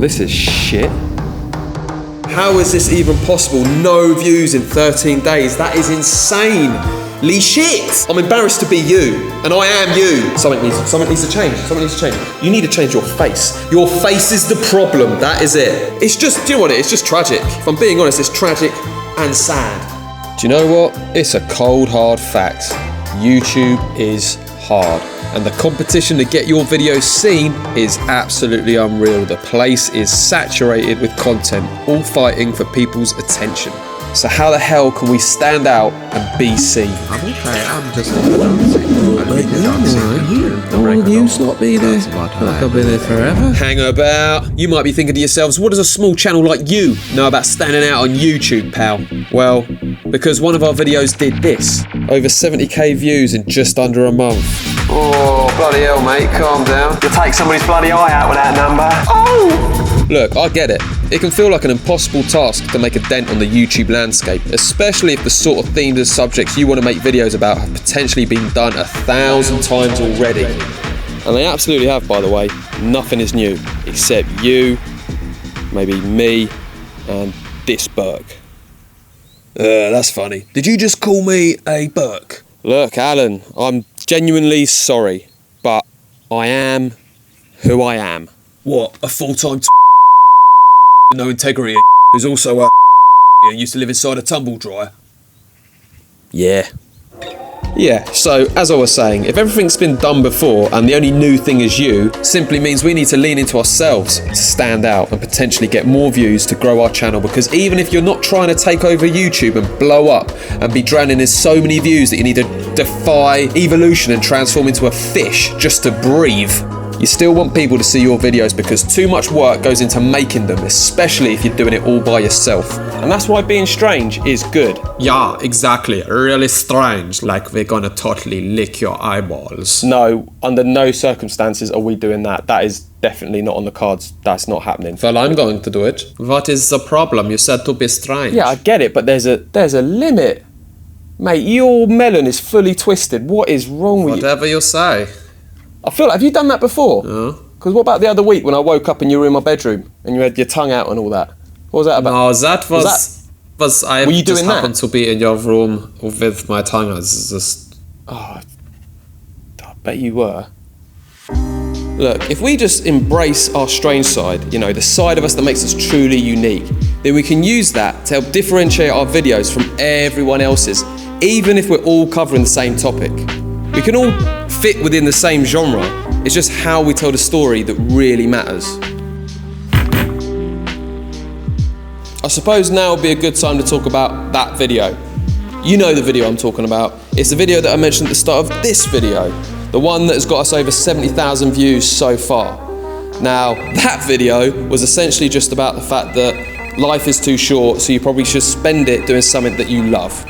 this is shit. How is this even possible? No views in 13 days. That is insanely shit. I'm embarrassed to be you, and I am you. Something needs to change. Something needs to change. You need to change your face. Your face is the problem. That is it. It's just, do you know what it is? It's just tragic. If I'm being honest, it's tragic and sad. Do you know what? It's a cold, hard fact. YouTube is hard. And the competition to get your videos seen is absolutely unreal. The place is saturated with content, all fighting for people's attention. So how the hell can we stand out and be seen? I'm just dancing. You not be there? I'll be there forever. Hang about. You might be thinking to yourselves, what does a small channel like you know about standing out on YouTube, pal? Well, because one of our videos did this. Over 70k views in just under a month. Oh, bloody hell, mate, calm down. You'll take somebody's bloody eye out with that number. Oh! Look, I get it. It can feel like an impossible task to make a dent on the YouTube landscape, especially if the sort of themes and subjects you want to make videos about have potentially been done 1,000 times already. And they absolutely have, by the way. Nothing is new, except you, maybe me, and this Burke. That's funny. Did you just call me a Burke? Look, Alan, I'm genuinely sorry, but I am who I am. What, a full-time with no integrity who's also a and used to live inside a tumble dryer? Yeah. Yeah, so as I was saying, if everything's been done before and the only new thing is you, simply means we need to lean into ourselves to stand out and potentially get more views to grow our channel, because even if you're not trying to take over YouTube and blow up and be drowning in so many views that you need to defy evolution and transform into a fish just to breathe, you still want people to see your videos because too much work goes into making them, especially if you're doing it all by yourself. And that's why being strange is good. Yeah, exactly. Really strange. Like we're gonna totally lick your eyeballs. No, under no circumstances are we doing that. That is definitely not on the cards. That's not happening. Well, I'm going to do it. What is the problem? You said to be strange. Yeah, I get it, but there's a limit. Mate, your melon is fully twisted. What is wrong with you? Whatever you say. I feel like, have you done that before? No. Because what about the other week when I woke up and you were in my bedroom and you had your tongue out and all that? What was that about? No, that was I were you just doing happened that? To be in your room with my tongue. It's just... Oh, I bet you were. Look, if we just embrace our strange side, you know, the side of us that makes us truly unique, then we can use that to help differentiate our videos from everyone else's, even if we're all covering the same topic. We can all fit within the same genre. It's just how we tell the story that really matters. I suppose now would be a good time to talk about that video. You know the video I'm talking about. It's the video that I mentioned at the start of this video. The one that has got us over 70,000 views so far. Now, that video was essentially just about the fact that life is too short, so you probably should spend it doing something that you love.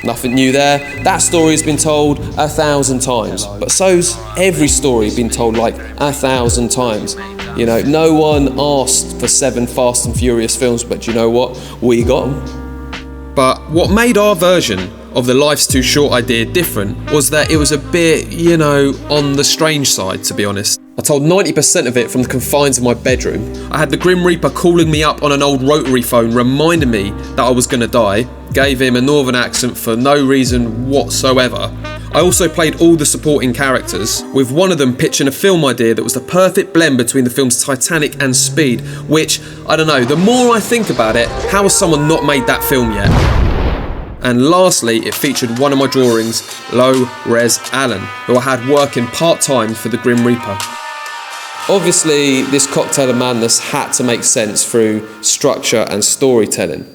Nothing new there. That story's been told 1,000 times, but so's every story been told like 1,000 times. You know, no one asked for 7 Fast and Furious films, but you know what? We got them. But what made our version of the life's too short idea different was that it was a bit, you know, on the strange side, to be honest. I told 90% of it from the confines of my bedroom. I had the Grim Reaper calling me up on an old rotary phone, reminding me that I was gonna die, gave him a northern accent for no reason whatsoever. I also played all the supporting characters, with one of them pitching a film idea that was the perfect blend between the films Titanic and Speed, which, I don't know, the more I think about it, how has someone not made that film yet? And lastly, it featured one of my drawings, Low Res Alan, who I had working part-time for the Grim Reaper. Obviously, this cocktail of madness had to make sense through structure and storytelling,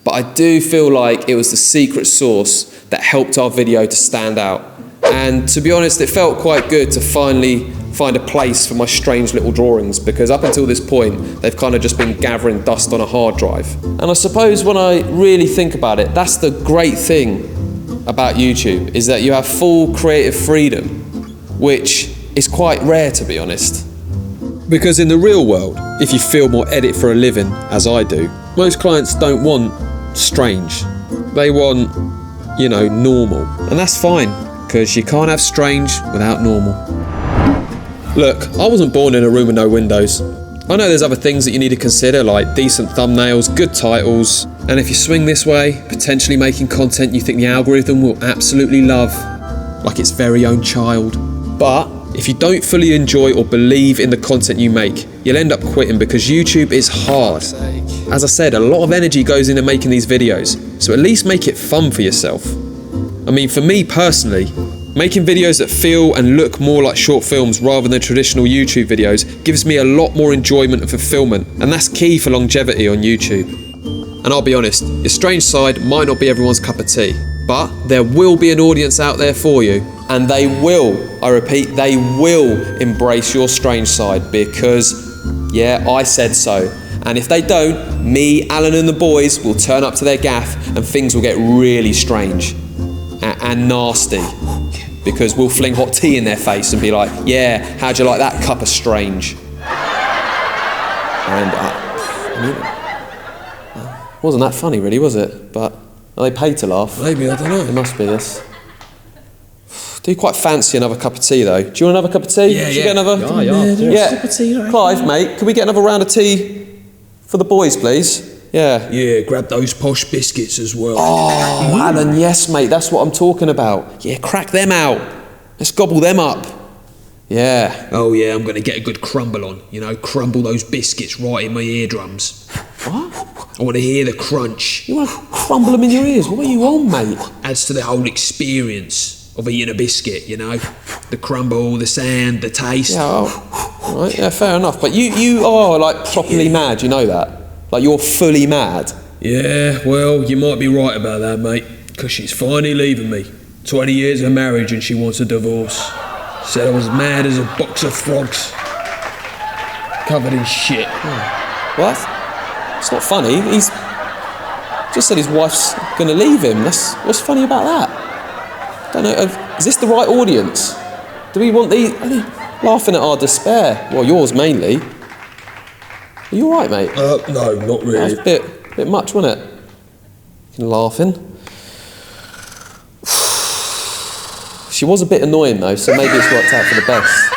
but I do feel like it was the secret sauce that helped our video to stand out. And to be honest, it felt quite good to finally find a place for my strange little drawings, because up until this point, they've kind of just been gathering dust on a hard drive. And I suppose when I really think about it, that's the great thing about YouTube, is that you have full creative freedom, which is quite rare, to be honest. Because in the real world, if you film or edit for a living, as I do, most clients don't want strange. They want, you know, normal. And that's fine, because you can't have strange without normal. Look, I wasn't born in a room with no windows. I know there's other things that you need to consider, like decent thumbnails, good titles, and if you swing this way, potentially making content you think the algorithm will absolutely love, like its very own child. But if you don't fully enjoy or believe in the content you make, you'll end up quitting because YouTube is hard. As I said, a lot of energy goes into making these videos, so at least make it fun for yourself. I mean, for me personally, making videos that feel and look more like short films rather than traditional YouTube videos gives me a lot more enjoyment and fulfillment, and that's key for longevity on YouTube. And I'll be honest, your strange side might not be everyone's cup of tea, but there will be an audience out there for you, and they will, I repeat, they will embrace your strange side because, yeah, I said so. And if they don't, me, Alan and the boys will turn up to their gaff and things will get really strange and nasty. Because we'll fling hot tea in their face and be like, yeah, how'd you like that cup of strange? And wasn't that funny really, was it? But are they paid to laugh? Maybe, I don't know. It must be this. Do quite fancy another cup of tea though. Do you want another cup of tea? Yeah, Should you get another? Yeah. Cup of tea, right? Clive, mate, can we get another round of tea for the boys, please? Yeah. Yeah, grab those posh biscuits as well. Oh, Alan, yes, mate, that's what I'm talking about. Yeah, crack them out. Let's gobble them up. Yeah. Oh yeah, I'm gonna get a good crumble on. You know, crumble those biscuits right in my eardrums. What? I want to hear the crunch. You want to crumble them in your ears? What are you on, mate? Adds to the whole experience of eating a biscuit, you know? The crumble, the sound, the taste. Yeah, oh, right, yeah, fair enough. But you are like properly mad, you know that? Like you're fully mad. Yeah, well, you might be right about that, mate. Because she's finally leaving me. 20 years of marriage and she wants a divorce. Said I was mad as a box of frogs. Covered in shit. What? It's not funny. He's just said his wife's gonna leave him. What's funny about that? Don't know. Is this the right audience? Do we want these? Are they laughing at our despair? Well, yours mainly. Are you all right, mate? No, not really. That was a bit much, wasn't it? Laughing. She was a bit annoying though, so maybe it's worked out for the best.